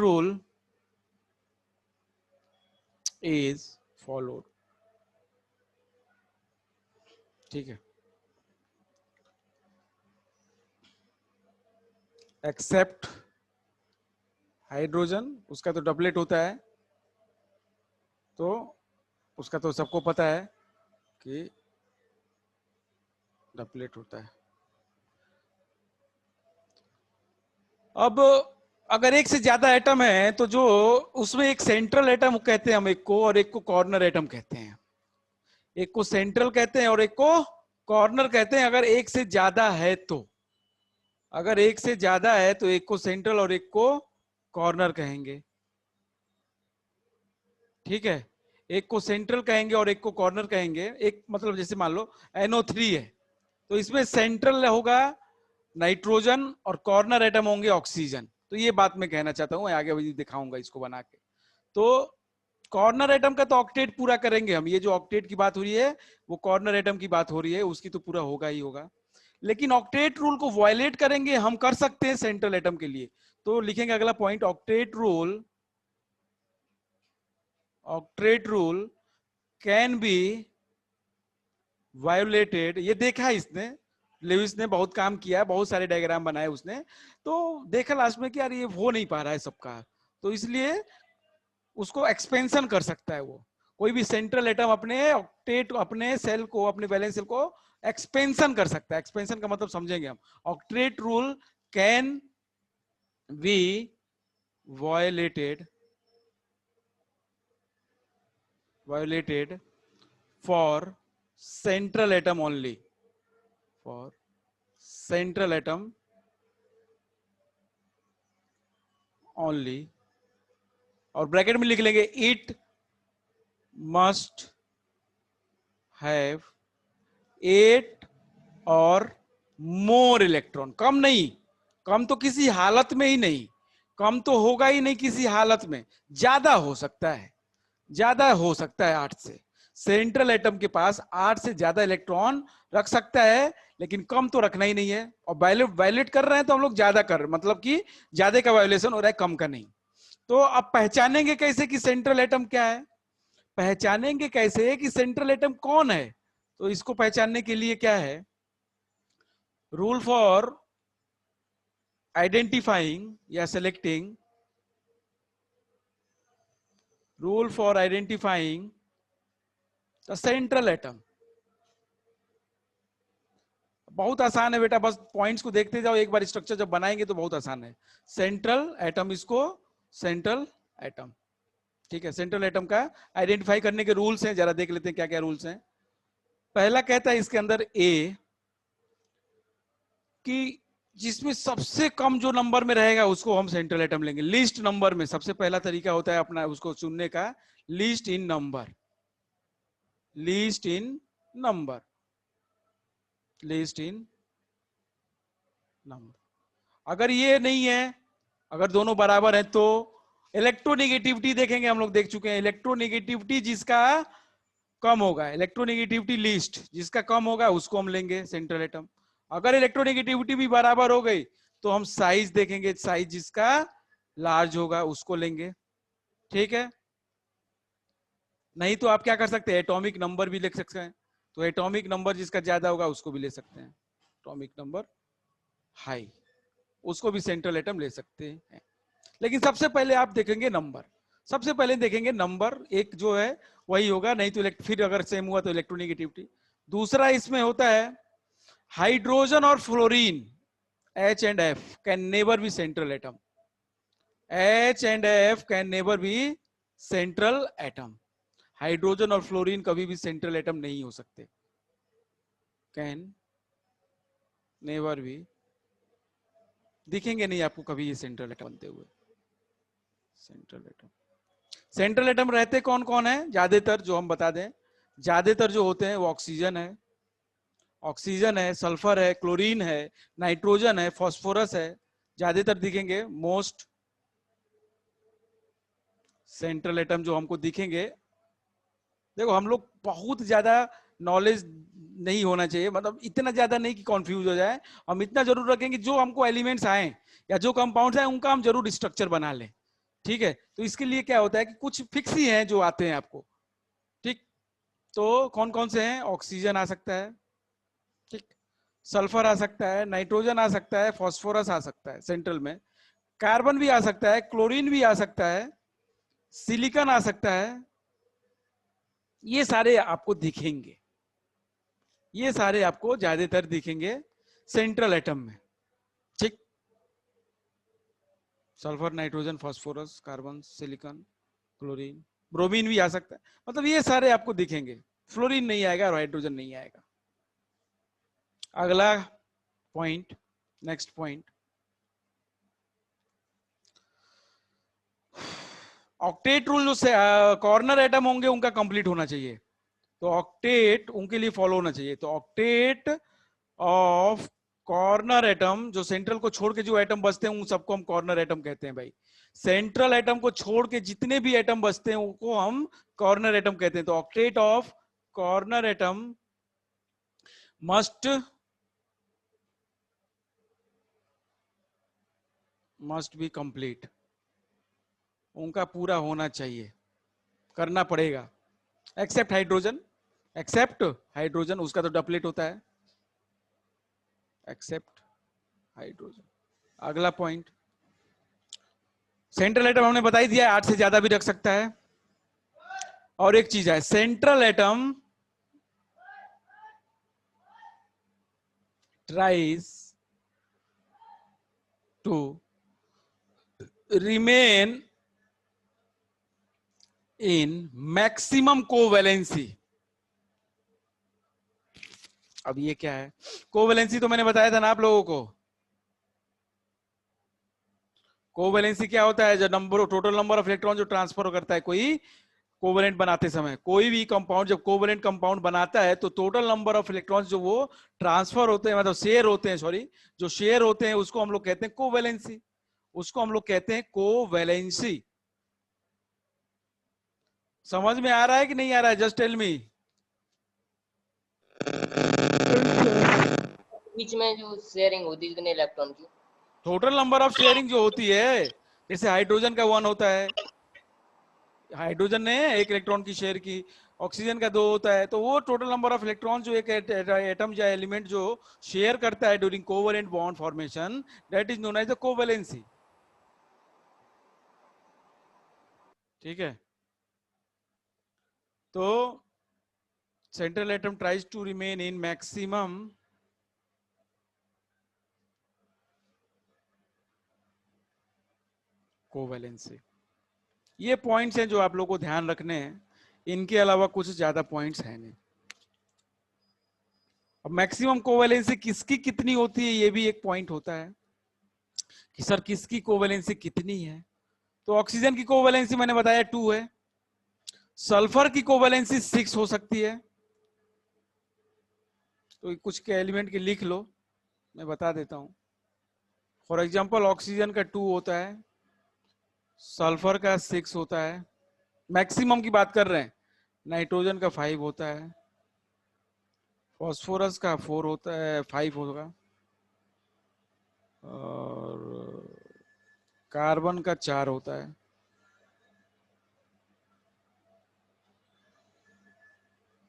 रूल is followed, ठीक है। एक्सेप्ट हाइड्रोजन, उसका तो डबलेट होता है, तो उसका तो सबको पता है कि डबलेट होता है। अब अगर एक से ज्यादा एटम है तो जो उसमें एक सेंट्रल एटम कहते हैं हम एक को, और एक को कॉर्नर एटम कहते हैं। एक को सेंट्रल कहते हैं और एक को कॉर्नर कहते हैं। अगर एक से ज्यादा है तो, अगर एक से ज्यादा है तो एक को सेंट्रल और एक को कॉर्नर कहेंगे, ठीक है। एक को सेंट्रल कहेंगे और एक को कॉर्नर कहेंगे। एक मतलब जैसे मान लो NO3 है तो इसमें सेंट्रल होगा नाइट्रोजन और कॉर्नर एटम होंगे ऑक्सीजन। तो ये बात मैं कहना चाहता हूं, आगे भी दिखाऊंगा इसको बना के। तो कॉर्नर एटम का तो ऑक्टेट पूरा करेंगे हम, ये जो ऑक्टेट की बात हो रही है वो कॉर्नर एटम की बात हो रही है, उसकी तो पूरा होगा ही होगा। लेकिन ऑक्टेट रूल को वायलेट करेंगे हम, कर सकते हैं सेंट्रल एटम के लिए। तो लिखेंगे अगला point, octet rule can be violated. ये देखा है इसने, लेविस ने बहुत काम किया, बहुत सारे डायग्राम बनाए उसने, तो देखा लास्ट में कि यार ये हो नहीं पा रहा है सबका, तो इसलिए उसको एक्सपेंशन कर सकता है वो। कोई भी सेंट्रल एटम अपने ऑक्टेट, अपने सेल को, अपने वैलेंस सेल को एक्सपेंशन कर सकता है। एक्सपेंशन का मतलब समझेंगे हम। Octet rule can be violated for central atom only, for central atom only, और ब्रैकेट में लिख लेंगे इट मस्ट हैव 8 और मोर इलेक्ट्रॉन। कम नहीं, कम तो किसी हालत में ही नहीं, कम तो होगा ही नहीं किसी हालत में, ज्यादा हो सकता है, ज्यादा हो सकता है 8 से। सेंट्रल एटम के पास 8 से ज्यादा इलेक्ट्रॉन रख सकता है, लेकिन कम तो रखना ही नहीं है। और वायलेट कर रहे हैं तो हम लोग ज्यादा कर रहे हैं, मतलब कि ज्यादा का वायोलेशन हो रहा है, कम का नहीं। तो अब पहचानेंगे कैसे कि सेंट्रल एटम क्या है? पहचानेंगे कैसे कि सेंट्रल एटम कौन है? तो इसको पहचानने के लिए क्या है, रूल फॉर आइडेंटिफाइंग या selecting, rule for identifying the central atom. बहुत आसान है बेटा, बस पॉइंट्स को देखते जाओ, एक बार स्ट्रक्चर जब बनाएंगे तो बहुत आसान है। सेंट्रल एटम, इसको सेंट्रल एटम, ठीक है। सेंट्रल एटम का आइडेंटिफाई करने के रूल्स हैं, जरा देख लेते हैं क्या क्या रूल्स हैं। पहला कहता है इसके अंदर ए कि जिसमें सबसे कम जो नंबर में रहेगा उसको हम सेंट्रल एटम लेंगे। लीस्ट नंबर में, सबसे पहला तरीका होता है अपना उसको चुनने का, least in number, least in number, least in number. अगर ये नहीं है, अगर दोनों बराबर हैं तो इलेक्ट्रोनेगेटिविटी देखेंगे, हम लोग देख चुके हैं इलेक्ट्रोनेगेटिविटी जिसका कम होगा, इलेक्ट्रोनेगेटिविटी लीस्ट जिसका कम होगा उसको हम लेंगे सेंट्रल एटम। अगर इलेक्ट्रोनेगेटिविटी भी बराबर हो गई तो हम साइज देखेंगे, साइज जिसका लार्ज होगा उसको लेंगे, ठीक है। नहीं तो आप क्या कर सकते हैं, एटॉमिक नंबर भी लिख सकते हैं, तो एटॉमिक नंबर जिसका ज्यादा होगा उसको भी ले सकते हैं, एटॉमिक नंबर हाई, उसको भी सेंट्रल एटम ले सकते हैं। लेकिन सबसे पहले आप देखेंगे नंबर, सबसे पहले देखेंगे नंबर, एक जो है वही होगा, नहीं तो फिर अगर सेम हुआ तो इलेक्ट्रोनेगेटिविटी। दूसरा इसमें होता है हाइड्रोजन और fluorine, H and F can never be central atom, H and F can never be central atom. Hydrogen और फ्लोरीन कभी भी सेंट्रल एटम नहीं हो सकते, कैन नेवर बी, दिखेंगे नहीं आपको कभी ये सेंट्रल एटम बनते हुए। सेंट्रल एटम, सेंट्रल एटम रहते कौन कौन है, ज्यादातर जो हम बता दें, ज्यादातर जो होते हैं वो ऑक्सीजन है, ऑक्सीजन है, सल्फर है, क्लोरीन है, नाइट्रोजन है, फास्फोरस है, ज्यादातर दिखेंगे। मोस्ट सेंट्रल एटम जो हमको दिखेंगे, देखो हम लोग बहुत ज्यादा नॉलेज नहीं होना चाहिए, मतलब इतना ज्यादा नहीं कि कंफ्यूज हो जाए, हम इतना जरूर रखेंगे जो हमको एलिमेंट्स आए या जो कंपाउंड्स आए उनका हम जरूर स्ट्रक्चर बना लें, ठीक है। तो इसके लिए क्या होता है कि कुछ फिक्स ही हैं जो आते हैं आपको, ठीक। तो कौन कौन से हैं, ऑक्सीजन आ सकता है, ठीक, सल्फर आ सकता है, नाइट्रोजन आ सकता है, फास्फोरस आ सकता है सेंट्रल में, कार्बन भी आ सकता है, क्लोरीन भी आ सकता है, सिलिकॉन आ सकता है, ये सारे आपको दिखेंगे, ये सारे आपको ज्यादातर दिखेंगे सेंट्रल एटम में, ठीक। Sulphur, nitrogen, phosphorus, carbon, silicon, chlorine, bromine भी आ सकता है, मतलब ये सारे आपको दिखेंगे। फ्लोरीन नहीं आएगा और हाइड्रोजन नहीं आएगा। अगला point, next point, octet rule जो कॉर्नर एटम होंगे उनका कंप्लीट होना चाहिए, तो ऑक्टेट उनके लिए फॉलो होना चाहिए। तो ऑक्टेट ऑफ कॉर्नर एटम, जो सेंट्रल को छोड़ के जो एटम बचते हैं उन सबको हम कॉर्नर एटम कहते हैं भाई। सेंट्रल एटम को छोड़ के जितने भी एटम बचते हैं उनको हम कॉर्नर एटम कहते हैं। तो octet of corner atom must be complete, उनका पूरा होना चाहिए, करना पड़ेगा, एक्सेप्ट हाइड्रोजन, एक्सेप्ट हाइड्रोजन, उसका तो डबलेट होता है, एक्सेप्ट हाइड्रोजन। अगला पॉइंट, सेंट्रल एटम हमने बता ही दिया है, 8 से ज्यादा भी रख सकता है। और एक चीज है, central atom tries to remain in maximum covalency. अब ये क्या है, कोवैलेंसी तो मैंने बताया था ना आप लोगों को। कोवैलेंसी क्या होता है, जो number, total number of electron जो ट्रांसफर करता है कोई कोवैलेंट बनाते समय, कोई भी कंपाउंड जब कोवैलेंट कंपाउंड बनाता है तो टोटल नंबर ऑफ इलेक्ट्रॉन्स जो वो ट्रांसफर होते हैं, मतलब शेयर होते हैं, सॉरी, जो शेयर होते हैं उसको हम लोग कहते हैं कोवैलेंसी, उसको हम लोग कहते हैं कोवैलेंसी। समझ में आ रहा है कि नहीं आ रहा है, जस्ट टेल मी। बीच में जो शेयरिंग होती है कितने इलेक्ट्रॉन की, टोटल नंबर ऑफ शेयरिंग जो होती है, जैसे हाइड्रोजन का 1 होता है, हाइड्रोजन ने एक इलेक्ट्रॉन की शेयर की, ऑक्सीजन का 2 होता है, तो वो टोटल नंबर ऑफ इलेक्ट्रॉन जो एक एटम या एलिमेंट जो शेयर करता है during covalent bond formation, that is known as the covalency. ठीक है, तो central atom tries to remain in maximum covalency. ये पॉइंट्स हैं जो आप लोगों को ध्यान रखने हैं, इनके अलावा कुछ ज्यादा पॉइंट्स हैं नहीं। अब मैक्सिमम कोवेलेंसी किसकी कितनी होती है, ये भी एक पॉइंट होता है कि सर किसकी कोवेलेंसी कितनी है। तो ऑक्सीजन की कोवेलेंसी मैंने बताया 2 है, सल्फर की कोवेलेंसी 6 हो सकती है। तो कुछ के एलिमेंट के लिख लो, मैं बता देता हूं। फॉर एग्जांपल ऑक्सीजन का 2 होता है, सल्फर का 6 होता है, मैक्सिमम की बात कर रहे हैं। नाइट्रोजन का 5 होता है, फॉस्फोरस का 4 होता है, 5 होगा, और कार्बन का 4 होता है।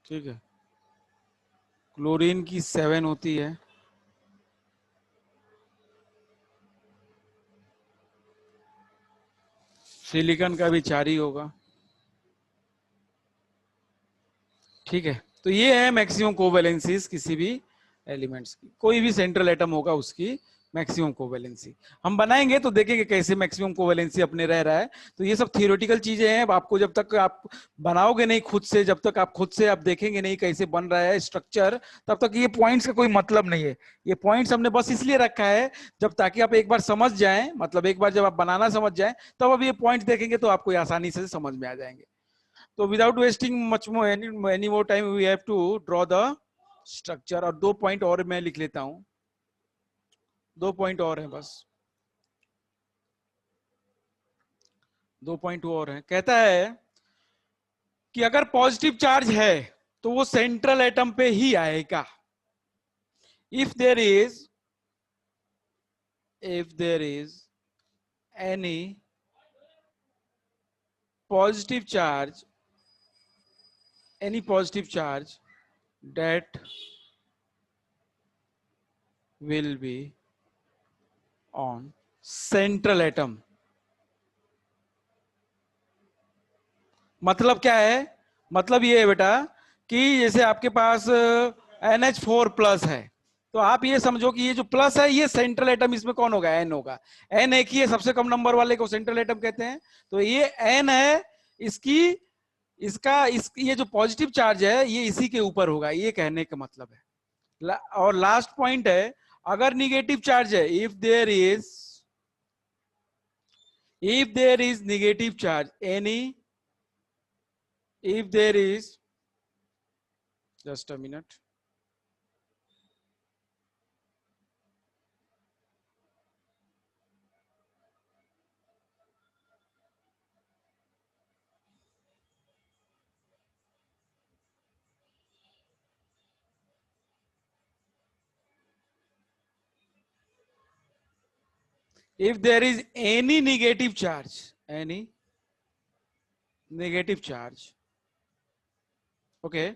ठीक है, क्लोरीन की 7 होती है, सिलिकॉन का भी 4 ही होगा। ठीक है, तो ये है मैक्सिमम कोवैलेंसीज किसी भी एलिमेंट्स की, कोई भी सेंट्रल एटम होगा उसकी मैक्सिमम कोवैलेंसी। हम बनाएंगे तो देखेंगे कैसे मैक्सिमम कोवैलेंसी अपने रह रहा है। तो ये सब थियोरेटिकल चीजें हैं, आपको जब तक आप बनाओगे नहीं खुद से, जब तक आप खुद से आप देखेंगे नहीं कैसे बन रहा है स्ट्रक्चर, तब तक ये पॉइंट्स का कोई मतलब नहीं है। ये पॉइंट्स हमने बस इसलिए रखा है जब ताकि आप एक बार समझ जाएं, मतलब एक बार जब आप बनाना समझ जाएं तब अब ये पॉइंट्स देखेंगे तो आपको आसानी से समझ में आ जाएंगे। तो without wasting much more any more time we have to draw the structure. और 2 पॉइंट और मैं लिख लेता हूं, 2 पॉइंट और हैं बस, 2 पॉइंट और हैं। कहता है कि अगर पॉजिटिव चार्ज है तो वो सेंट्रल एटम पे ही आएगा। If there is any positive charge that will be on central atom। मतलब क्या है, मतलब ये है बेटा कि जैसे आपके पास NH4 प्लस है, तो आप ये समझो कि ये जो प्लस है ये सेंट्रल एटम, इसमें कौन होगा, N होगा। N एक ही है, सबसे कम नंबर वाले को सेंट्रल एटम कहते हैं। तो ये N है, ये जो पॉजिटिव चार्ज है ये इसी के ऊपर होगा, ये कहने का मतलब है। और लास्ट पॉइंट है, अगर निगेटिव चार्ज है, if there is negative charge if there is, just a minute, if there is any negative charge, okay,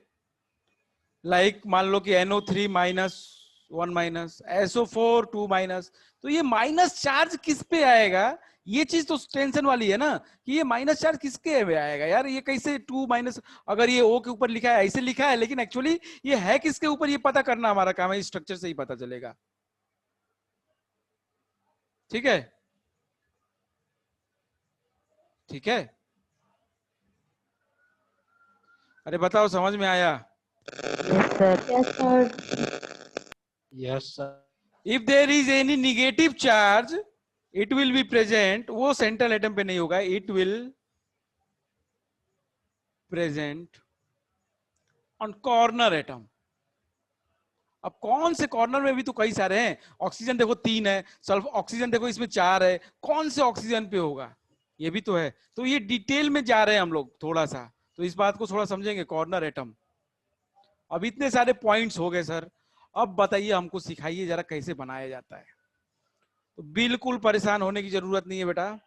like मान लो कि NO3 -1 माइनस, SO4 2 माइनस, तो ये माइनस चार्ज किस पे आएगा, ये चीज तो टेंशन वाली है ना कि ये माइनस चार्ज किसके में आएगा यार, ये कैसे 2 माइनस, अगर ये O के ऊपर लिखा है, ऐसे लिखा है, लेकिन एक्चुअली ये है किसके ऊपर, ये पता करना हमारा काम है, स्ट्रक्चर से ही पता चलेगा। ठीक है, ठीक है, अरे बताओ समझ में आया? Yes, sir. Yes, sir. Yes, sir. If there is any negative charge, it will be present, वो सेंट्रल एटम पे नहीं होगा, it will present on corner atom। अब कौन से कॉर्नर में भी तो कई सारे हैं, ऑक्सीजन देखो 3 है, सल्फर ऑक्सीजन देखो इसमें 4 है, कौन से ऑक्सीजन पे होगा, ये भी तो है। तो ये डिटेल में जा रहे हैं हम लोग थोड़ा सा, तो इस बात को थोड़ा समझेंगे, कॉर्नर एटम। अब इतने सारे पॉइंट्स हो गए सर, अब बताइए हमको सिखाइए जरा कैसे बनाया जाता है। तो बिल्कुल परेशान होने की जरूरत नहीं है बेटा,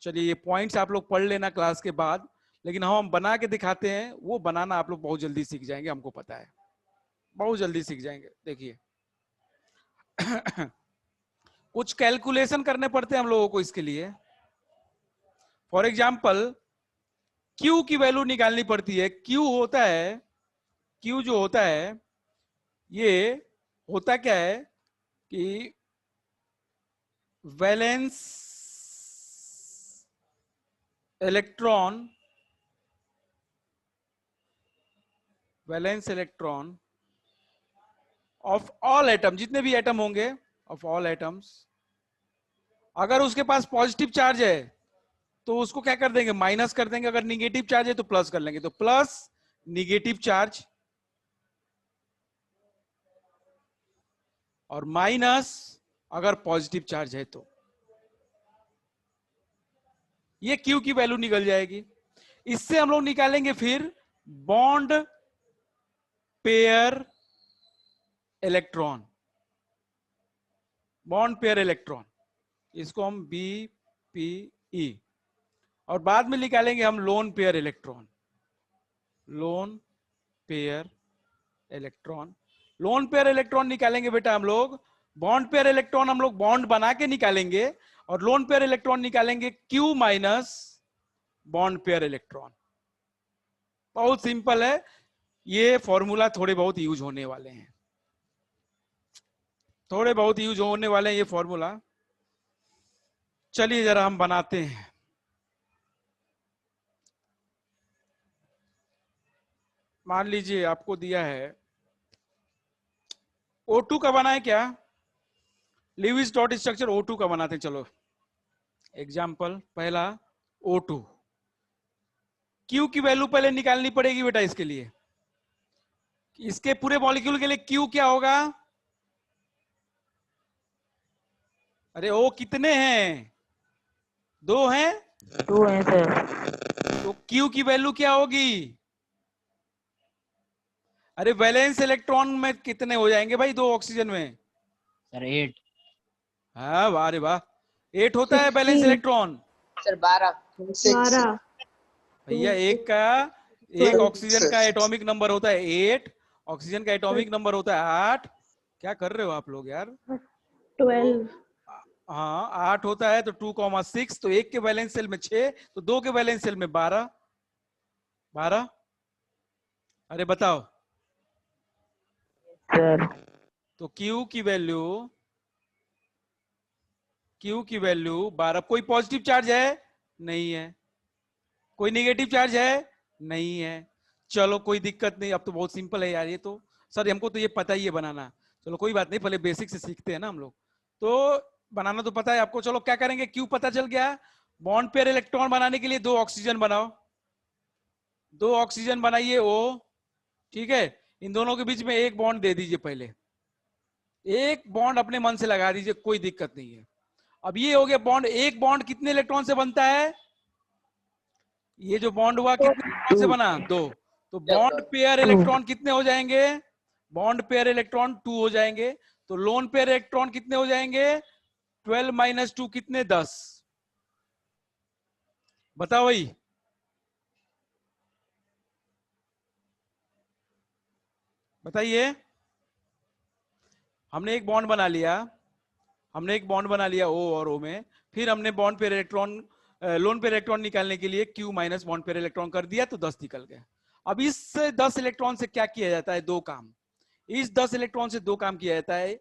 चलिए ये पॉइंट्स आप लोग पढ़ लेना क्लास के बाद, लेकिन हम बना के दिखाते हैं, वो बनाना आप लोग बहुत जल्दी सीख जाएंगे, हमको पता है, बहुत जल्दी सीख जाएंगे। देखिए कुछ कैलकुलेशन करने पड़ते हैं हम लोगों को इसके लिए। फॉर एग्जाम्पल Q की वैल्यू निकालनी पड़ती है। Q होता है, Q जो होता है, ये होता क्या है कि valence electron, valence electron of all atom, जितने भी एटम होंगे, ऑफ ऑल एटम्स, अगर उसके पास पॉजिटिव चार्ज है तो उसको क्या कर देंगे, माइनस कर देंगे। अगर निगेटिव चार्ज है तो प्लस कर लेंगे। तो प्लस निगेटिव चार्ज और माइनस अगर पॉजिटिव चार्ज है तो ये Q की वैल्यू निकल जाएगी। इससे हम लोग निकालेंगे फिर bond pair electron, bond pair electron, इसको हम BPE, और बाद में निकालेंगे हम lone pair electron, lone pair electron. Lone pair electron निकालेंगे बेटा हम लोग, बॉन्ड पेयर इलेक्ट्रॉन हम लोग बॉन्ड बना के निकालेंगे, और लोन पेयर इलेक्ट्रॉन निकालेंगे Q minus bond pair electron. बहुत सिंपल है, ये फॉर्मूला थोड़े बहुत यूज होने वाले हैं, थोड़े बहुत यूज होने वाले हैं ये फॉर्मूला। चलिए जरा हम बनाते हैं। मान लीजिए आपको दिया है O2 का बना है क्या, लिविस डॉट स्ट्रक्चर O2 का बनाते हैं। चलो एग्जाम्पल पहला O2, Q की वैल्यू पहले निकालनी पड़ेगी बेटा इसके लिए। इसके पूरे मॉलिक्यूल के लिए Q क्या होगा, अरे O कितने हैं, 2 हैं, 2 है सर। तो Q की वैल्यू क्या होगी, अरे वैलेंस इलेक्ट्रॉन में कितने हो जाएंगे भाई 2 ऑक्सीजन में, सर 8। हाँ वाह रे वाह, 8 होता है बैलेंस 16, इलेक्ट्रॉन। सर 12। 12, भैया एक ऑक्सीजन का एटॉमिक नंबर होता है 8, ऑक्सीजन का एटॉमिक नंबर होता है 8। क्या कर रहे हो आप लोग यार, 12, हाँ 8 होता है तो 2,6, तो एक के वैलेंस सेल में 6, तो 2 के वैलेंस सेल में 12, 12। अरे बताओ, सर तो Q की वैल्यू 12। कोई पॉजिटिव चार्ज है, नहीं है। कोई नेगेटिव चार्ज है, नहीं है। चलो कोई दिक्कत नहीं, अब तो बहुत सिंपल है यार ये तो। सर हमको तो ये पता ही है बनाना। चलो कोई बात नहीं, पहले बेसिक से सीखते हैं ना हम लोग, तो बनाना तो पता है आपको। चलो क्या करेंगे, क्यों पता चल गया, बॉन्ड पेयर इलेक्ट्रॉन बनाने के लिए 2 ऑक्सीजन बनाओ, 2 ऑक्सीजन बनाइए O, ठीक है। इन दोनों के बीच में एक बॉन्ड दे दीजिए, पहले एक बॉन्ड अपने मन से लगा दीजिए, कोई दिक्कत नहीं है। अब ये हो गया बॉन्ड। एक बॉन्ड कितने इलेक्ट्रॉन से बनता है, ये जो बॉन्ड हुआ कितने इलेक्ट्रॉन से बना, 2। तो बॉन्ड पेयर 2 इलेक्ट्रॉन कितने हो जाएंगे, बॉन्ड पेयर इलेक्ट्रॉन 2 हो जाएंगे। तो लोन पेयर इलेक्ट्रॉन कितने हो जाएंगे, 12 माइनस 2 कितने, 10। बताओ भाई, बताइए। हमने एक बॉन्ड बना लिया, हमने एक बॉन्ड बना लिया O और O में, फिर हमने bond pair electron, lone pair electron निकालने के लिए Q minus bond pair electron कर दिया, तो 10 निकल गए। अब इस 10 इलेक्ट्रॉन से क्या किया जाता है, 2 काम। इस 10 इलेक्ट्रॉन से 2 काम किया जाता है।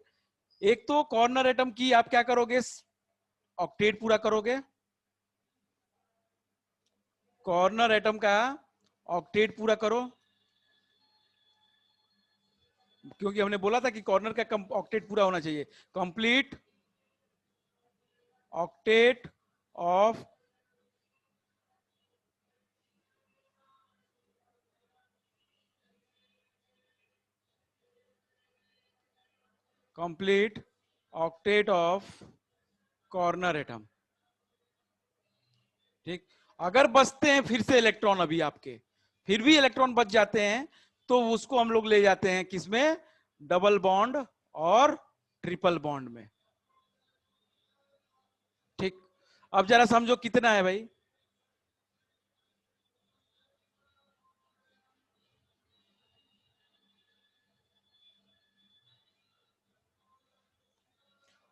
एक तो कॉर्नर एटम की आप क्या करोगे, ऑक्टेट पूरा करोगे, कॉर्नर एटम का ऑक्टेट पूरा करो, क्योंकि हमने बोला था कि कॉर्नर का ऑक्टेट पूरा होना चाहिए। Complete octet of complete octet of corner atom, ठीक। अगर बचते हैं फिर से इलेक्ट्रॉन, अभी आपके फिर भी इलेक्ट्रॉन बच जाते हैं, तो उसको हम लोग ले जाते हैं किसमें, डबल बॉन्ड और ट्रिपल बॉन्ड में, ठीक। अब जरा समझो कितना है भाई,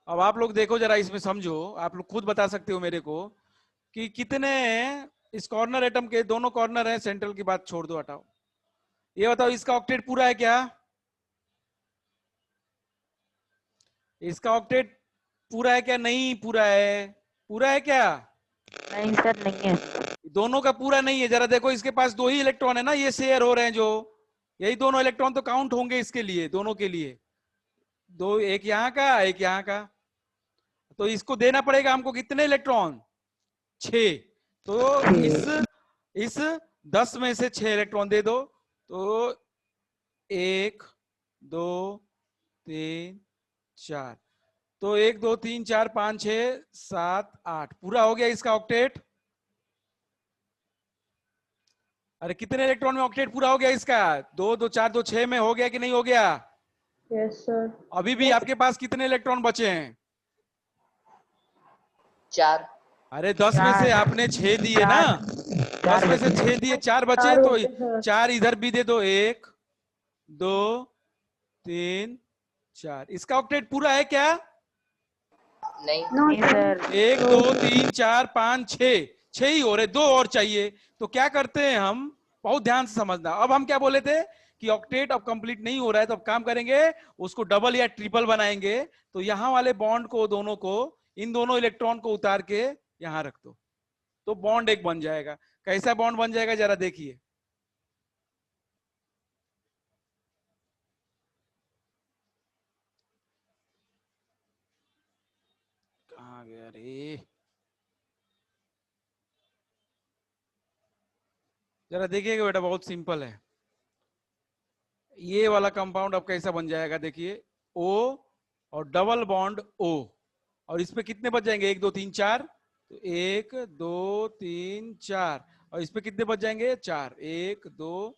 अब आप लोग देखो जरा, इसमें समझो, आप लोग खुद बता सकते हो मेरे को कि कितने इस कॉर्नर एटम के, दोनों कॉर्नर है, सेंट्रल की बात छोड़ दो, हटाओ। ये बताओ इसका ऑक्टेट पूरा है क्या? इसका ऑक्टेट पूरा है क्या? नहीं पूरा है। पूरा है क्या? नहीं सर, नहीं है। दोनों का पूरा नहीं है। जरा देखो, इसके पास 2 ही इलेक्ट्रॉन है ना, ये शेयर हो रहे हैं जो, यही दोनों इलेक्ट्रॉन तो काउंट होंगे इसके लिए, दोनों के लिए। दो, एक यहाँ का, एक यहाँ का, तो इसको देना पड़ेगा हमको कितने इलेक्ट्रॉन? 6। तो इस 10 में से 6 इलेक्ट्रॉन दे दो, तो 1 2 3 4, तो 1 2 3 4 5 6 7 8 पूरा हो गया इसका ऑक्टेट। अरे कितने इलेक्ट्रॉन में ऑक्टेट पूरा हो गया इसका? 2 2 4 2 6 में हो गया कि नहीं हो गया? Yes sir. अभी भी आपके पास कितने इलेक्ट्रॉन बचे हैं? 4। अरे 10 में से आपने 6 दिए ना, 10 में से 6 दिए, 4 बचे, 4 तो होते सर। 4 इधर भी दे दो, 1 2 3 4। इसका ऑक्टेट पूरा है क्या? नहीं। नो नहीं सर। सर। 1 2 3 4 5 6, 6 ही हो रहे, 2 और चाहिए। तो क्या करते हैं हम, बहुत ध्यान से समझना। अब हम क्या बोले थे कि ऑक्टेट अब कंप्लीट नहीं हो रहा है, तो अब काम करेंगे, उसको डबल या ट्रिपल बनाएंगे। तो यहां वाले बॉन्ड को, दोनों को, इन दोनों इलेक्ट्रॉन को उतार के यहां रख दो, तो बॉन्ड एक बन जाएगा। कैसा बॉन्ड बन जाएगा जरा देखिए। कहां गया रे? जरा देखिएगा बेटा, बहुत सिंपल है। ये वाला कंपाउंड अब कैसा बन जाएगा देखिए, O और डबल बॉन्ड O, और इस पे कितने बच जाएंगे? 1 2 3 4, तो 1 2 3 4, और इस पे कितने बच जाएंगे? 4, 1 2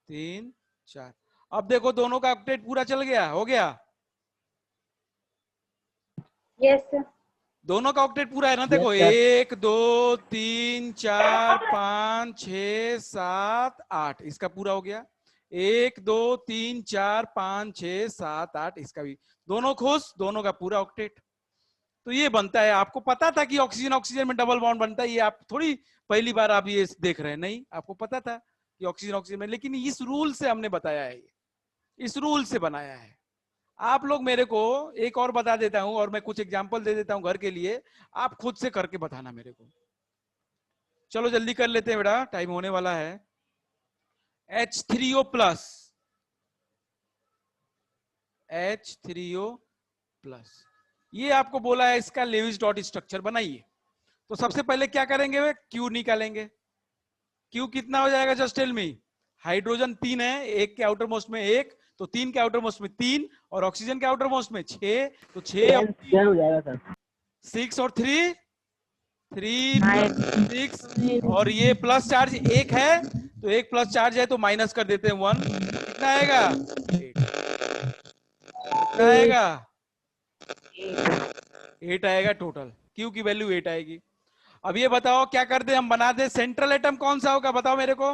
3 4। अब देखो दोनों का ऑक्टेट पूरा चल गया, हो गया। Yes sir. दोनों का ऑक्टेट पूरा है ना? देखो, Yes, sir. 1 2 3 4 5 6 7 8, इसका पूरा हो गया। 1 2 3 4 5 6 7 8, इसका भी। दोनों खुश, दोनों का पूरा ऑक्टेट। तो ये बनता है। आपको पता था कि ऑक्सीजन ऑक्सीजन में डबल बॉन्ड बनता है? ये आप थोड़ी पहली बार आप ये देख रहे हैं, नहीं, आपको पता था कि ऑक्सीजन ऑक्सीजन में, लेकिन इस रूल से हमने बताया है, इस रूल से बनाया है। आप लोग मेरे को एक और बता देता हूं, और मैं कुछ एग्जांपल दे देता हूं घर के लिए, आप खुद से करके बताना मेरे को। चलो जल्दी कर लेते हैं बेटा, टाइम होने वाला है। H3O प्लस, H3O प्लस, ये आपको बोला है इसका लेविस डॉट स्ट्रक्चर बनाइए। तो सबसे पहले क्या करेंगे, वे Q निकालेंगे। Q कितना हो जाएगा? जस्ट टेल मी। हाइड्रोजन 3 है, एक के आउटर मोस्ट में 1, तो 3 के आउटर मोस्ट में 3, और ऑक्सीजन के आउटर मोस्ट में 6, तो 6 और 10 हो जाएगा सर। 6 और 3 3 6, और ये प्लस चार्ज 1 है, तो 1 प्लस चार्ज है तो माइनस कर देते हैं 1, कितना आएगा? 8। कितना आएगा? 8 आएगा टोटल। Q की वैल्यू 8 आएगी। अब ये बताओ क्या कर दे हम, बना दे सेंट्रल एटम कौन सा होगा, बताओ मेरे को।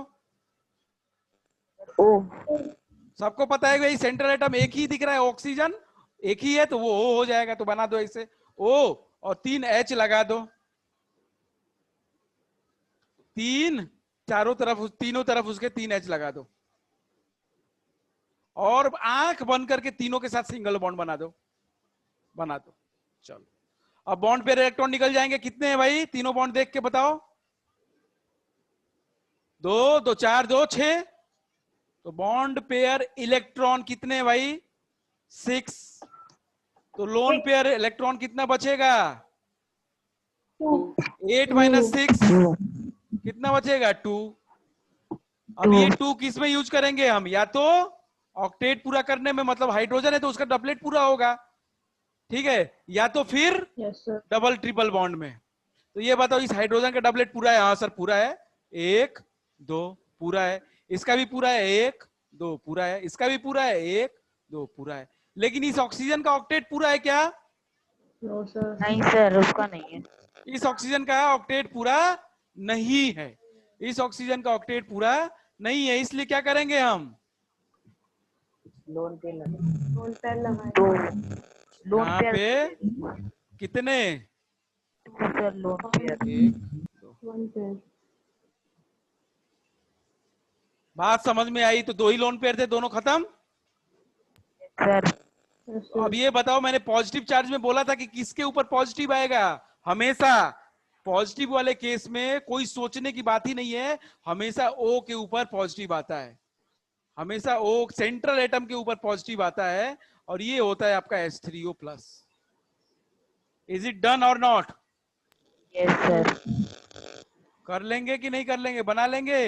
ओ। सबको पता है भाई, सेंट्रल एटम एक ही दिख रहा है, ऑक्सीजन एक ही है, तो वो O हो जाएगा। तो बना दो ऐसे O, और 3 H लगा दो, 3 चारों तरफ, तीनों तरफ उसके 3 H लगा दो, और आंख बंद करके तीनों के साथ सिंगल बॉन्ड बना दो, बना दो। चलो, अब बॉन्ड पे इलेक्ट्रॉन निकल जाएंगे, कितने हैं भाई? तीनों बॉन्ड देख के बताओ। 2 2 4 2 6, तो बॉन्ड पेयर इलेक्ट्रॉन कितने हैं भाई? 6। तो लोन पेयर इलेक्ट्रॉन कितना बचेगा? 8 माइनस 6 कितना बचेगा? 2। अब ये 2 किस में यूज करेंगे हम? या तो ऑक्टेट पूरा करने में, मतलब हाइड्रोजन है तो उसका डबलेट पूरा होगा, ठीक है, या तो फिर yes sir. Double triple bond में। तो ये बताओ, इस हाइड्रोजन का डबलेट पूरा है? हाँ सर पूरा है। 1 2 पूरा है, इसका भी पूरा है, 1 2 पूरा है, इसका भी पूरा है, 1 2 पूरा है। लेकिन इस ऑक्सीजन का ऑक्टेट पूरा है क्या? No sir. नहीं सर, उसका नहीं है। इस ऑक्सीजन का ऑक्टेट पूरा नहीं है, इस ऑक्सीजन का ऑक्टेट पूरा नहीं है। इसलिए क्या करेंगे हम? लोन पे लोन पेयर लगाएंगे। लोन यहाँ पेयर पे कितने? Sir, lone pair. 1 2। One pair. बात समझ में आई? तो 2 ही लोन पेयर थे, दोनों खत्म। सर Yes, तो अब sir. ये बताओ, मैंने पॉजिटिव चार्ज में बोला था कि किसके ऊपर पॉजिटिव आएगा? हमेशा पॉजिटिव वाले केस में कोई सोचने की बात ही नहीं है, हमेशा O के ऊपर पॉजिटिव आता है, हमेशा O सेंट्रल एटम के ऊपर पॉजिटिव आता है, और ये होता है आपका H3O plus. Is it done और नॉट? Yes sir. कर लेंगे कि नहीं कर लेंगे? बना लेंगे?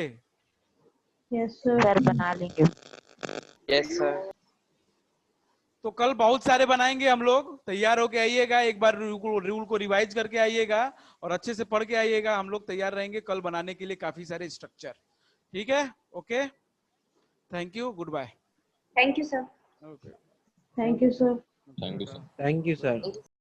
Yes, sir. सर बना लेंगे। Yes sir. तो कल बहुत सारे बनाएंगे हम लोग। तैयार होके आइएगा, एक बार रूल को रिवाइज करके आइएगा और अच्छे से पढ़ के आइएगा। हम लोग तैयार रहेंगे कल बनाने के लिए काफी सारे स्ट्रक्चर। ठीक है? Okay, thank you, goodbye. Thank you, sir. Okay, Thank you, sir. Thank you sir. Thank you sir.